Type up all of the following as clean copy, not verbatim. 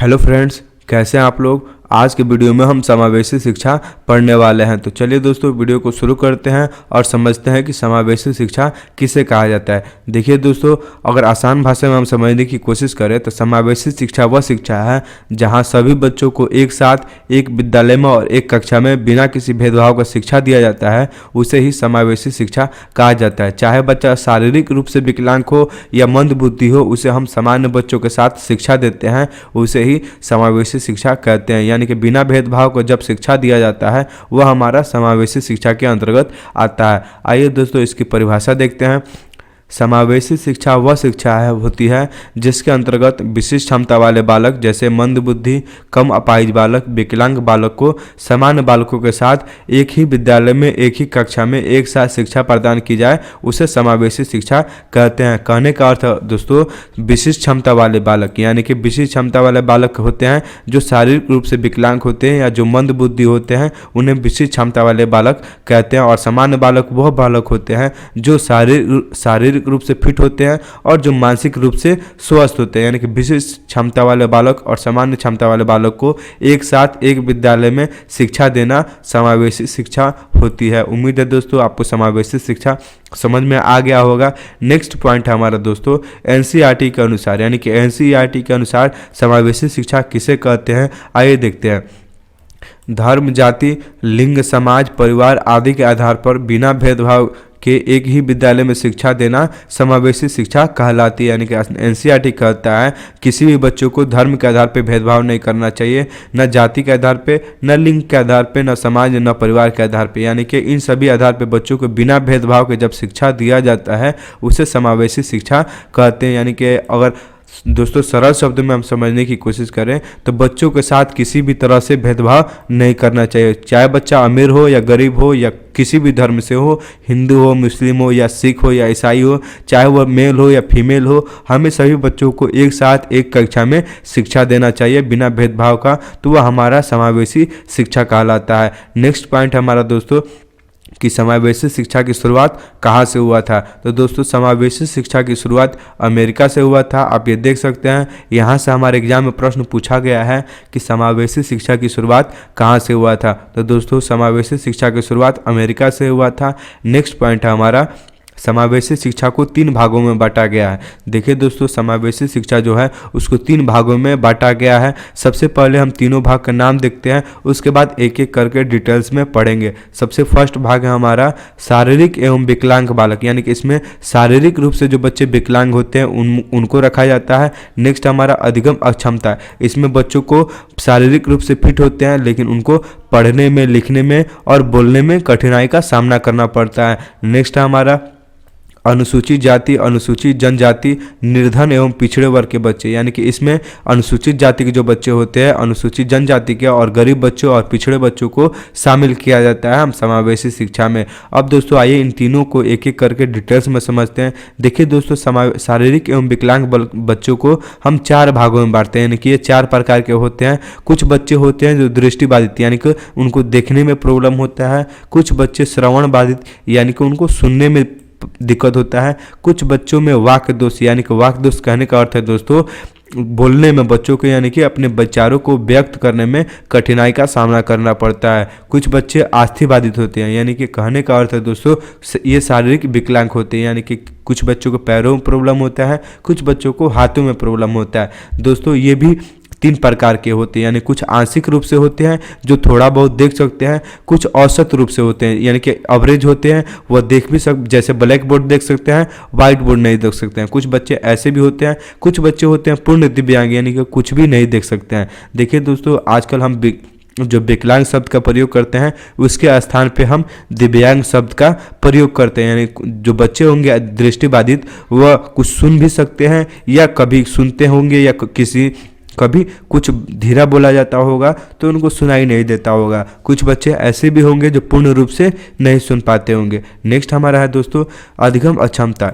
Hello friends, कैसे हैं आप लोग। आज के वीडियो में हम समावेशी शिक्षा पढ़ने वाले हैं। तो चलिए दोस्तों वीडियो को शुरू करते हैं और समझते हैं कि समावेशी शिक्षा किसे कहा जाता है। देखिए दोस्तों, अगर आसान भाषा में हम समझने की कोशिश करें तो समावेशी शिक्षा वह शिक्षा है जहां सभी बच्चों को एक साथ एक विद्यालय में और एक कक्षा में बिना किसी भेदभाव का शिक्षा दिया जाता है, उसे ही समावेशी शिक्षा कहा जाता है। चाहे बच्चा शारीरिक रूप से विकलांग हो या मंद बुद्धि हो, उसे हम सामान्य बच्चों के साथ शिक्षा देते हैं, उसे ही समावेशी शिक्षा कहते हैं। यानी कि बिना भेदभाव को जब शिक्षा दिया जाता है वह हमारा समावेशी शिक्षा के अंतर्गत आता है। आइए दोस्तों इसकी परिभाषा देखते हैं। समावेशी शिक्षा वह शिक्षा होती है जिसके अंतर्गत विशिष्ट क्षमता वाले बालक जैसे मंद बुद्धि, कम अपाहिज बालक, विकलांग बालक को सामान्य बालकों के साथ एक ही विद्यालय में एक ही कक्षा में एक साथ शिक्षा प्रदान की जाए, उसे समावेशी शिक्षा कहते हैं। कहने का अर्थ दोस्तों, विशिष्ट क्षमता वाले बालक, यानी कि विशिष्ट क्षमता वाले बालक होते हैं जो शारीरिक रूप से विकलांग होते हैं या जो मंद बुद्धि होते हैं, उन्हें विशिष्ट क्षमता वाले बालक कहते हैं। और सामान्य बालक वह बालक होते हैं जो शारीरिक रूप से फिट होते हैं और जो मानसिक रूप से स्वस्थ होते हैं। यानी कि विशिष्ट क्षमता वाले बालक और सामान्य क्षमता वाले बालक को एक साथ एक विद्यालय में शिक्षा देना समावेशी शिक्षा होती है। उम्मीद है दोस्तों आपको समावेशी शिक्षा समझ में आ गया होगा। नेक्स्ट पॉइंट है हमारा दोस्तों एनसीईआरटी के अनुसार, यानी कि एनसीईआरटी के अनुसार समावेशी शिक्षा किसे कहते हैं, आइए देखते हैं। धर्म, जाति, लिंग, समाज, परिवार आदि के आधार पर बिना भेदभाव के एक ही विद्यालय में शिक्षा देना समावेशी शिक्षा कहलाती है। यानी कि एनसीईआरटी कहता है किसी भी बच्चों को धर्म के आधार पर भेदभाव नहीं करना चाहिए, न जाति के आधार पे, न लिंग के आधार पे, न समाज, न परिवार के आधार पे। यानी कि इन सभी आधार पे बच्चों को बिना भेदभाव के जब शिक्षा दिया जाता है उसे समावेशी शिक्षा कहते हैं। यानी कि अगर दोस्तों सरल शब्द में हम समझने की कोशिश करें तो बच्चों के साथ किसी भी तरह से भेदभाव नहीं करना चाहिए। चाहे बच्चा अमीर हो या गरीब हो या किसी भी धर्म से हो, हिंदू हो, मुस्लिम हो या सिख हो या ईसाई हो, चाहे वह मेल हो या फीमेल हो, हमें सभी बच्चों को एक साथ एक कक्षा में शिक्षा देना चाहिए बिना भेदभाव का, तो वह हमारा समावेशी शिक्षा कहलाता है। नेक्स्ट पॉइंट हमारा दोस्तों कि समावेशी शिक्षा की शुरुआत कहाँ से हुआ था। तो दोस्तों समावेशी शिक्षा की शुरुआत अमेरिका से हुआ था। आप ये देख सकते हैं, यहाँ से हमारे एग्जाम में प्रश्न पूछा गया है कि समावेशी शिक्षा की शुरुआत कहाँ से हुआ था। तो दोस्तों समावेशी शिक्षा की शुरुआत अमेरिका से हुआ था। नेक्स्ट पॉइंट है हमारा समावेशी शिक्षा को 3 भागों में बांटा गया है। देखिए दोस्तों, समावेशी शिक्षा जो है उसको 3 भागों में बांटा गया है। सबसे पहले हम तीनों भाग का नाम देखते हैं, उसके बाद एक एक करके डिटेल्स में पढ़ेंगे। सबसे फर्स्ट भाग है हमारा शारीरिक एवं विकलांग बालक, यानी कि इसमें शारीरिक रूप से जो बच्चे विकलांग होते हैं उनको रखा जाता है। नेक्स्ट हमारा अधिगम अक्षमता, इसमें बच्चों को शारीरिक रूप से फिट होते हैं लेकिन उनको पढ़ने में, लिखने में और बोलने में कठिनाई का सामना करना पड़ता है। नेक्स्ट हमारा अनुसूचित जाति, अनुसूचित जनजाति, निर्धन एवं पिछड़े वर्ग के बच्चे, यानी कि इसमें अनुसूचित जाति के जो बच्चे होते हैं, अनुसूचित जनजाति के और गरीब बच्चों और पिछड़े बच्चों को शामिल किया जाता है हम समावेशी शिक्षा में। अब दोस्तों आइए इन तीनों को एक एक करके डिटेल्स में समझते हैं। देखिए दोस्तों, शारीरिक एवं विकलांग बच्चों को हम 4 भागों में बांटते हैं, यानी कि ये 4 प्रकार के होते हैं। कुछ बच्चे होते हैं जो दृष्टिबाधित, यानी कि उनको देखने में प्रॉब्लम होता है। कुछ बच्चे श्रवण बाधित, यानी कि उनको सुनने में दिक्कत होता है। कुछ बच्चों में वाक दोष, यानी कि वाक दोष कहने का अर्थ है दोस्तों बोलने में बच्चों को, यानी कि अपने विचारों को व्यक्त करने में कठिनाई का सामना करना पड़ता है। कुछ बच्चे अस्थि बाधित होते हैं, यानी कि कहने का अर्थ है दोस्तों ये शारीरिक विकलांग होते हैं, यानी कि कुछ बच्चों को पैरों में प्रॉब्लम होता है, कुछ बच्चों को हाथों में प्रॉब्लम होता है। दोस्तों ये भी 3 प्रकार के होते हैं, यानी कुछ आंशिक रूप से होते हैं जो थोड़ा बहुत देख सकते हैं, कुछ औसत रूप से होते हैं यानी कि एवरेज होते हैं, वह देख भी जैसे ब्लैक बोर्ड देख सकते हैं, व्हाइट बोर्ड नहीं देख सकते हैं। कुछ बच्चे ऐसे भी होते हैं, कुछ बच्चे होते हैं पूर्ण दिव्यांग, यानी कि कुछ भी नहीं देख सकते हैं। देखिए दोस्तों, आजकल हम जो विकलांग शब्द का प्रयोग करते हैं उसके स्थान पे हम दिव्यांग शब्द का प्रयोग करते हैं। यानी जो बच्चे होंगे दृष्टिबाधित वह कुछ सुन भी सकते हैं या कभी सुनते होंगे या कभी कुछ धीरा बोला जाता होगा तो उनको सुनाई नहीं देता होगा। कुछ बच्चे ऐसे भी होंगे जो पूर्ण रूप से नहीं सुन पाते होंगे। नेक्स्ट हमारा है दोस्तों अधिगम अक्षमता,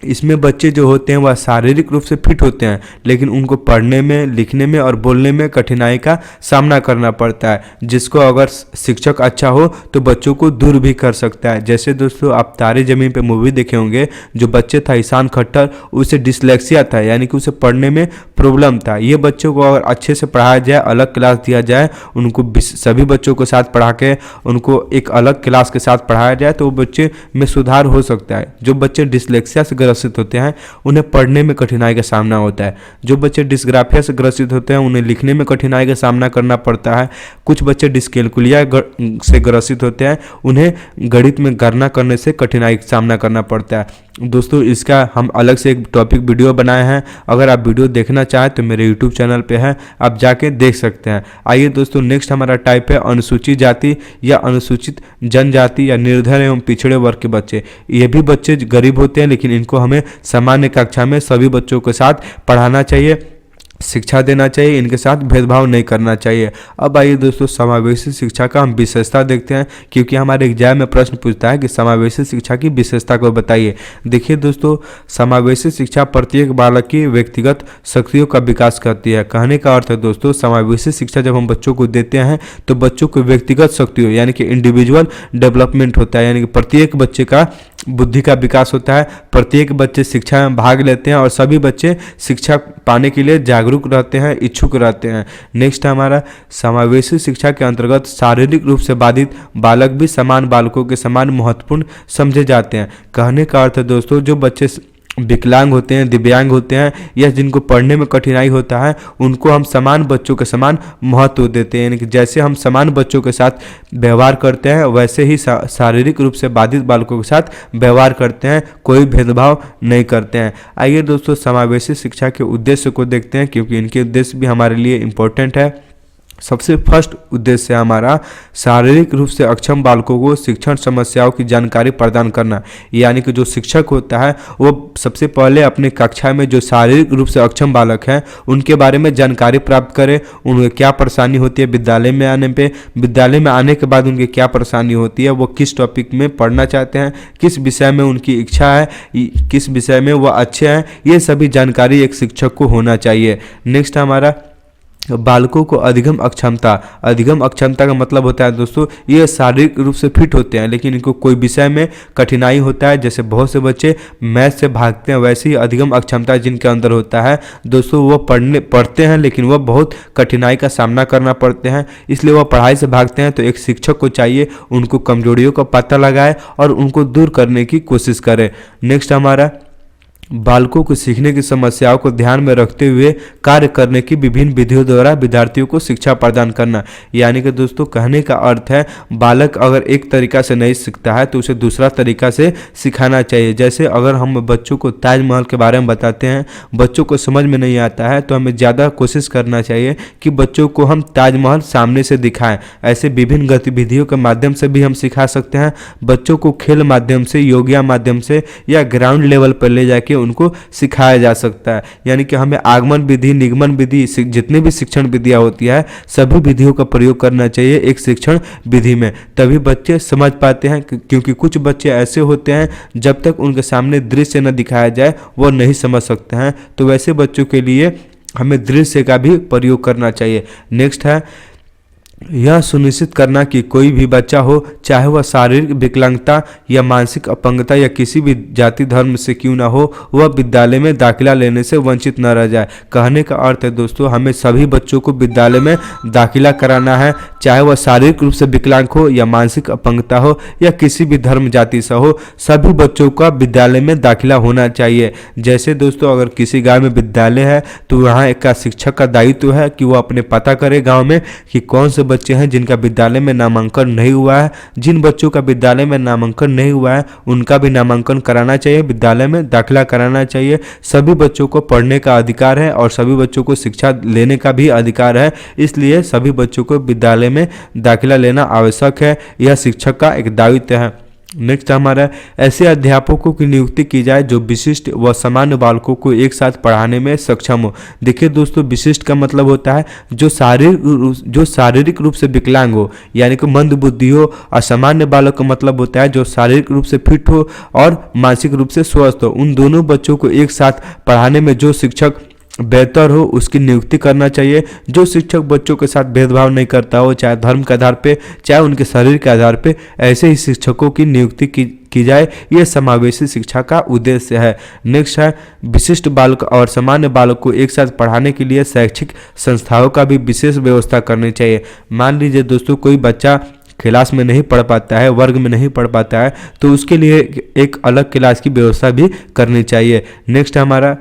इसमें बच्चे जो होते हैं वह शारीरिक रूप से फिट होते हैं, लेकिन उनको पढ़ने में, लिखने में और बोलने में कठिनाई का सामना करना पड़ता है, जिसको अगर शिक्षक अच्छा हो तो बच्चों को दूर भी कर सकता है। जैसे दोस्तों आप तारे ज़मीन पे मूवी देखे होंगे, जो बच्चे था ईशान खट्टर, उसे डिसलेक्सिया था, यानी कि उसे पढ़ने में प्रॉब्लम था। ये बच्चों को अगर अच्छे से पढ़ाया जाए, अलग क्लास दिया जाए, उनको सभी बच्चों के साथ पढ़ा के उनको एक अलग क्लास के साथ पढ़ाया जाए तो वो बच्चे में सुधार हो सकता है। जो बच्चे डिसलेक्सिया से ग्रसित होते हैं उन्हें पढ़ने में कठिनाई का सामना होता है। जो बच्चे डिस्ग्राफिया से ग्रसित होते हैं उन्हें लिखने में कठिनाई का सामना करना पड़ता है। कुछ बच्चे डिस्कैलकुलिया से ग्रसित होते हैं, उन्हें गणित में गणना करने से कठिनाई का सामना करना पड़ता है। दोस्तों इसका हम अलग से एक टॉपिक वीडियो बनाए हैं, अगर आप वीडियो देखना चाहें तो मेरे यूट्यूब चैनल पे है, आप जाके देख सकते हैं। आइए दोस्तों नेक्स्ट हमारा टाइप है अनुसूचित जाति या अनुसूचित जनजाति या निर्धन एवं पिछड़े वर्ग के बच्चे। ये भी बच्चे गरीब होते हैं, लेकिन इनको हमें सामान्य कक्षा में सभी बच्चों के साथ पढ़ाना चाहिए, शिक्षा देना चाहिए, इनके साथ भेदभाव नहीं करना चाहिए। अब आइए दोस्तों समावेशी शिक्षा का हम विशेषता देखते हैं, क्योंकि हमारे एग्जाम में प्रश्न पूछता है कि समावेशी शिक्षा की विशेषता को बताइए। देखिए दोस्तों, समावेशी शिक्षा प्रत्येक बालक की व्यक्तिगत शक्तियों का विकास करती है। कहने का अर्थ है दोस्तों, समावेशी शिक्षा जब हम बच्चों को देते हैं तो बच्चों को व्यक्तिगत शक्तियों यानी कि इंडिविजुअल डेवलपमेंट होता है, यानी कि प्रत्येक बच्चे का बुद्धि का विकास होता है, प्रत्येक बच्चे शिक्षा में भाग लेते हैं और सभी बच्चे शिक्षा पाने के लिए जागरूक रहते हैं, इच्छुक रहते हैं। नेक्स्ट हमारा समावेशी शिक्षा के अंतर्गत शारीरिक रूप से बाधित बालक भी समान बालकों के समान महत्वपूर्ण समझे जाते हैं। कहने का अर्थ है दोस्तों, जो बच्चे विकलांग होते हैं, दिव्यांग होते हैं या जिनको पढ़ने में कठिनाई होता है, उनको हम समान बच्चों के समान महत्व देते हैं। यानी कि जैसे हम समान बच्चों के साथ व्यवहार करते हैं वैसे ही शारीरिक रूप से बाधित बालकों के साथ व्यवहार करते हैं, कोई भेदभाव नहीं करते हैं। आइए दोस्तों समावेशी शिक्षा के उद्देश्य को देखते हैं, क्योंकि इनके उद्देश्य भी हमारे लिए इम्पोर्टेंट है। सबसे फर्स्ट उद्देश्य है हमारा शारीरिक रूप से अक्षम बालकों को शिक्षण समस्याओं की जानकारी प्रदान करना। यानी कि जो शिक्षक होता है वो सबसे पहले अपने कक्षा में जो शारीरिक रूप से अक्षम बालक हैं उनके बारे में जानकारी प्राप्त करे, उन्हें क्या परेशानी होती है विद्यालय में आने पे, विद्यालय में आने के बाद उनकी क्या परेशानी होती है, वो किस टॉपिक में पढ़ना चाहते हैं, किस विषय में उनकी इच्छा है, किस विषय में वह अच्छे हैं, ये सभी जानकारी एक शिक्षक को होना चाहिए। नेक्स्ट हमारा बालकों को अधिगम अक्षमता। अधिगम अक्षमता का मतलब होता है दोस्तों, ये शारीरिक रूप से फिट होते हैं लेकिन इनको कोई विषय में कठिनाई होता है। जैसे बहुत से बच्चे मैथ से भागते हैं, वैसे ही अधिगम अक्षमता जिनके अंदर होता है दोस्तों, वो पढ़ते हैं लेकिन वह बहुत कठिनाई का सामना करना पड़ते हैं, इसलिए वह पढ़ाई से भागते हैं। तो एक शिक्षक को चाहिए उनको कमजोरियों का पता लगाए और उनको दूर करने की कोशिश करे। नेक्स्ट हमारा बालकों को सीखने की समस्याओं को ध्यान में रखते हुए कार्य करने की विभिन्न विधियों द्वारा विद्यार्थियों को शिक्षा प्रदान करना। यानी कि दोस्तों कहने का अर्थ है, बालक अगर एक तरीका से नहीं सीखता है तो उसे दूसरा तरीका से सिखाना चाहिए। जैसे अगर हम बच्चों को ताजमहल के बारे में बताते हैं, बच्चों को समझ में नहीं आता है, तो हमें ज़्यादा कोशिश करना चाहिए कि बच्चों को हम ताजमहल सामने से दिखाएं। ऐसे विभिन्न गतिविधियों के माध्यम से भी हम सिखा सकते हैं। बच्चों को खेल माध्यम से, योगा माध्यम से या ग्राउंड लेवल पर ले जाके उनको सिखाया जा सकता है। यानी कि हमें आगमन विधि, निगमन विधि, जितनी भी शिक्षण विधियां होती है सभी विधियों का प्रयोग करना चाहिए एक शिक्षण विधि में, तभी बच्चे समझ पाते हैं। क्योंकि कुछ बच्चे ऐसे होते हैं जब तक उनके सामने दृश्य न दिखाया जाए वो नहीं समझ सकते हैं, तो वैसे बच्चों के लिए हमें दृश्य का भी प्रयोग करना चाहिए। नेक्स्ट है यह सुनिश्चित करना कि कोई भी बच्चा हो, चाहे वह शारीरिक विकलांगता या मानसिक अपंगता या किसी भी जाति धर्म से क्यों ना हो, वह विद्यालय में दाखिला लेने से वंचित न रह जाए। कहने का अर्थ है दोस्तों, हमें सभी बच्चों को विद्यालय में दाखिला कराना है, चाहे वह शारीरिक रूप से विकलांग हो या मानसिक अपंगता हो या किसी भी धर्म जाति से हो, सभी बच्चों का विद्यालय में दाखिला होना चाहिए। जैसे दोस्तों अगर किसी गाँव में विद्यालय है तो वहाँ एक शिक्षक का दायित्व है कि वो अपने पता करे गाँव में कि कौन से बच्चे हैं जिनका विद्यालय में नामांकन नहीं हुआ है। जिन बच्चों का विद्यालय में नामांकन नहीं हुआ है उनका भी नामांकन कराना चाहिए, विद्यालय में दाखिला कराना चाहिए। सभी बच्चों को पढ़ने का अधिकार है और सभी बच्चों को शिक्षा लेने का भी अधिकार है, इसलिए सभी बच्चों को विद्यालय में दाखिला लेना आवश्यक है। यह शिक्षक का एक दायित्व है। नेक्स्ट हमारा ऐसे अध्यापकों की नियुक्ति की जाए जो विशिष्ट व सामान्य बालकों को एक साथ पढ़ाने में सक्षम हो। देखिए दोस्तों, विशिष्ट का मतलब होता है जो शारीरिक रूप से विकलांग हो, यानी कि मंद बुद्धि हो। और सामान्य बालक का मतलब होता है जो शारीरिक रूप से फिट हो और मानसिक रूप से स्वस्थ हो। उन दोनों बच्चों को एक साथ पढ़ाने में जो शिक्षक बेहतर हो उसकी नियुक्ति करना चाहिए। जो शिक्षक बच्चों के साथ भेदभाव नहीं करता हो, चाहे धर्म के आधार पे चाहे उनके शरीर के आधार पे, ऐसे ही शिक्षकों की नियुक्ति की जाए। यह समावेशी शिक्षा का उद्देश्य है। नेक्स्ट है विशिष्ट बालक और सामान्य बालक को एक साथ पढ़ाने के लिए शैक्षिक संस्थाओं का भी विशेष व्यवस्था करनी चाहिए। मान लीजिए दोस्तों, कोई बच्चा क्लास में नहीं पढ़ पाता है, वर्ग में नहीं पढ़ पाता है, तो उसके लिए एक अलग क्लास की व्यवस्था भी करनी चाहिए। नेक्स्ट हमारा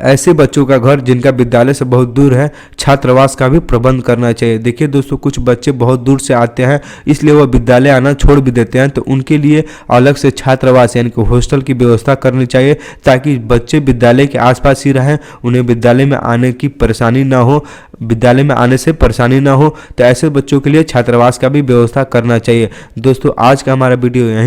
ऐसे बच्चों का घर जिनका विद्यालय से बहुत दूर है, छात्रावास का भी प्रबंध करना चाहिए। देखिए दोस्तों, कुछ बच्चे बहुत दूर से आते हैं, इसलिए वह विद्यालय आना छोड़ भी देते हैं, तो उनके लिए अलग से छात्रावास यानी कि हॉस्टल की व्यवस्था करनी चाहिए, ताकि बच्चे विद्यालय के आसपास ही रहें, उन्हें विद्यालय में आने की परेशानी ना हो, विद्यालय में आने से परेशानी ना हो। तो ऐसे बच्चों के लिए छात्रावास का भी व्यवस्था करना चाहिए। दोस्तों, आज का हमारा वीडियो यहीं